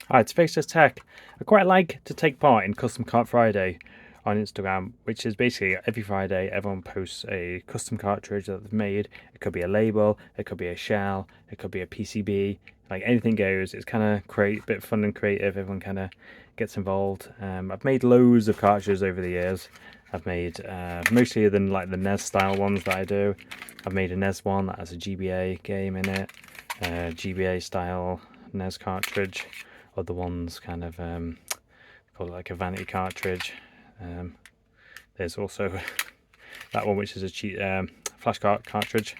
Hi, it's Faceless Tech. I quite like to take part in Custom Cart Friday on Instagram, which is basically every Friday everyone posts a custom cartridge that they've made. It could be a label, it could be a shell, it could be a PCB, like anything goes. It's kind of a bit fun and creative. Everyone kind of gets involved. I've made loads of cartridges over the years. I've made mostly than like the NES style ones that I do. I've made a NES one that has a GBA game in it, GBA style NES cartridge. Other ones kind of call it like a vanity cartridge. Um, there's also that one which is a cheap flash cartridge.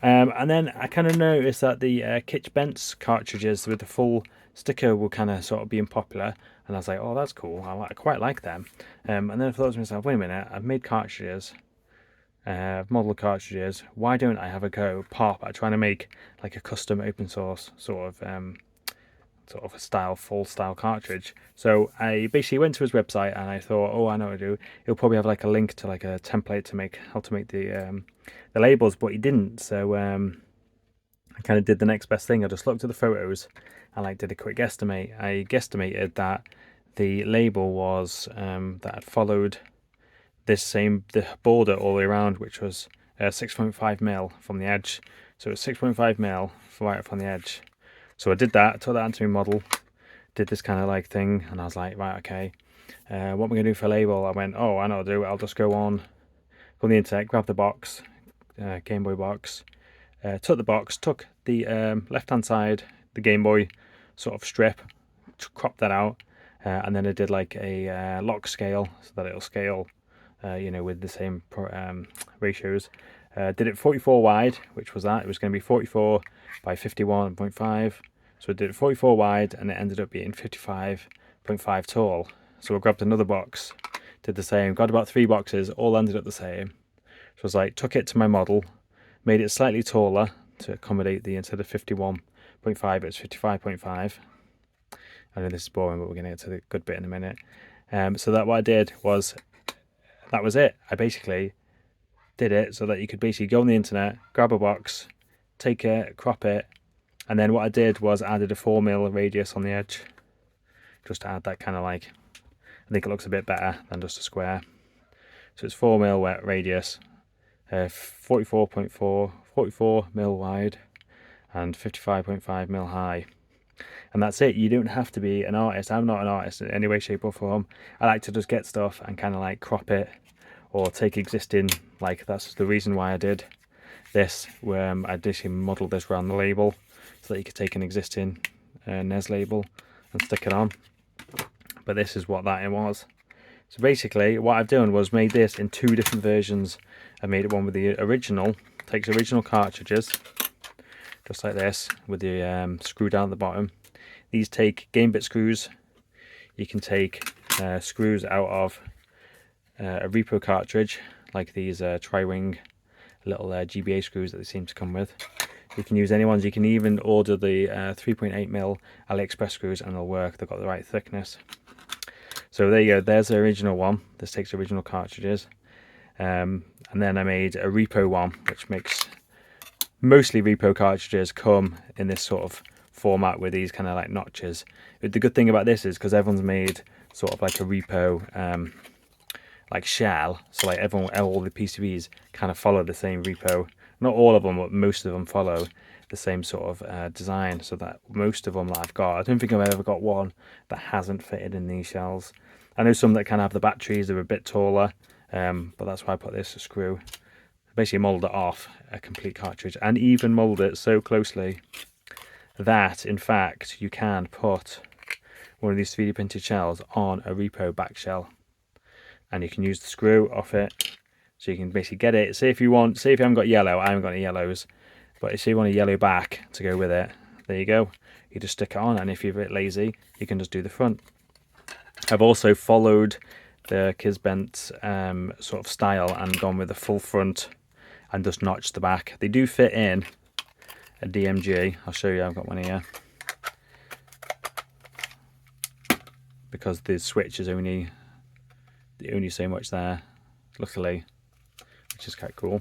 And then I kind of noticed that the Kitch Bents cartridges with the full sticker were kind of sort of being popular, and I was like, oh, that's cool. I quite like them. And then I thought to myself, wait a minute, I've made cartridges, model cartridges. Why don't I have a go pop at trying to make like a custom open source sort of a full style cartridge? So I basically went to his website and I thought, oh, I know what to do. He'll probably have like a link to like a template to make how to make the labels, but he didn't. So I kind of did the next best thing. I just looked at the photos and like did a quick guesstimate. I guesstimated that the label was that had followed the border all the way around, which was 6.5 mil from the edge. So it's 6.5 mil right from the edge. So I did that, took that onto my model, did this kind of like thing, and I was like, right, okay, what am I going to do for a label? I went, oh, I know what to do. I'll just go on the internet, grab the box, Gameboy box, took the box, took the left-hand side, the Game Boy sort of strip, cropped that out, and then I did like a lock scale so that it'll scale, with the same ratios. Did it 44 wide, which was that. It was going to be 44 by 51.5. So I did it 44 wide and it ended up being 55.5 tall. So I grabbed another box, did the same, got about 3 boxes, all ended up the same. So I was like, took it to my model, made it slightly taller to accommodate instead of 51.5, it's 55.5. I know this is boring, but we're going to get to the good bit in a minute. So what I did was, that was it. I basically did it so that you could basically go on the internet, grab a box, take it, crop it, and then what I did was added a 4mm radius on the edge, just to add that kind of like, I think it looks a bit better than just a square. So it's 4mm wet radius, 44 mil wide, and 55.5 mil high. And that's it. You don't have to be an artist. I'm not an artist in any way, shape, or form. I like to just get stuff and kind of like crop it or take existing, like that's the reason why I did this, where I basically modelled this around the label so that you could take an existing NES label and stick it on. But this is what that was. So basically what I've done was made this in 2 different versions. I made it one with the original, takes original cartridges, just like this, with the screw down at the bottom. These take game bit screws. You can take screws out of a repo cartridge, like these tri-wing little GBA screws that they seem to come with. You can use any ones. You can even order the 3.8mm AliExpress screws and they'll work. They've got the right thickness. So there you go. There's the original one. This takes original cartridges. And then I made a repo one, which makes mostly repo cartridges come in this sort of format with these kind of like notches. The good thing about this is because everyone's made sort of like a repo like shell, so like all the PCBs kind of follow the same repo. Not all of them, but most of them follow the same sort of design, so that most of them that I've got, I don't think I've ever got one that hasn't fitted in these shells. I know some that kind of have the batteries, they're a bit taller, but that's why I put this screw. I basically molded it off a complete cartridge, and even molded it so closely that in fact you can put one of these 3D printed shells on a repo back shell, and you can use the screw off it, so you can basically get it. Say if you haven't got yellow, I haven't got any yellows, but if you want a yellow back to go with it, there you go. You just stick it on, and if you're a bit lazy, you can just do the front. I've also followed the Kisbent sort of style and gone with a full front and just notched the back. They do fit in a DMG. I'll show you, I've got one here. Because the switch is only so much there, luckily, which is quite cool.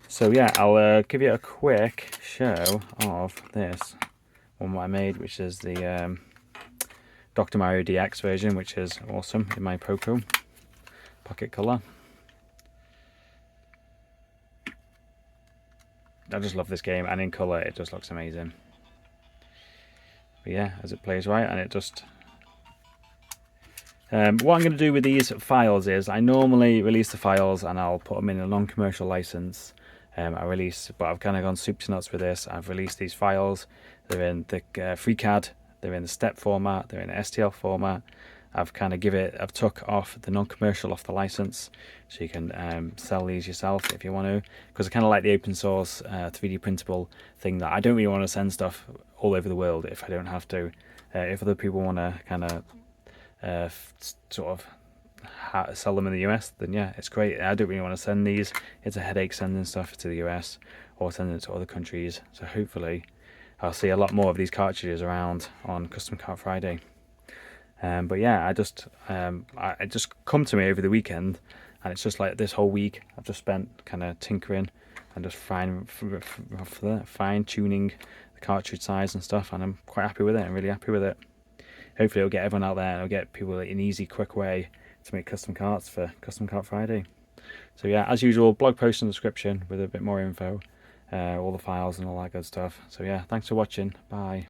So yeah, I'll give you a quick show of this one I made, which is the Dr. Mario DX version, which is awesome in my Poco Pocket Color. I just love this game, and in colour it just looks amazing. But yeah, as it plays right, and it just... what I'm going to do with these files is, I normally release the files and I'll put them in a non-commercial license. But I've kind of gone soup to nuts with this. I've released these files. They're in the FreeCAD, they're in the step format, they're in the STL format. I've took off the non-commercial off the license, so you can sell these yourself if you want to, because I kind of like the open source 3D printable thing, that I don't really want to send stuff all over the world if I don't have to. If other people want to kind of sort of sell them in the US, then yeah, it's great. I don't really want to send these. It's a headache sending stuff to the US or sending it to other countries. So hopefully I'll see a lot more of these cartridges around on Custom Cart Friday. But yeah, I just come to me over the weekend, and it's just like this whole week I've just spent kind of tinkering and just fine tuning the cartridge size and stuff, and I'm quite happy with it. I'm really happy with it. Hopefully it'll get everyone out there, and it'll get people an easy, quick way to make custom carts for Custom Cart Friday. So yeah, as usual, blog post in the description with a bit more info, all the files and all that good stuff. So yeah, thanks for watching. Bye.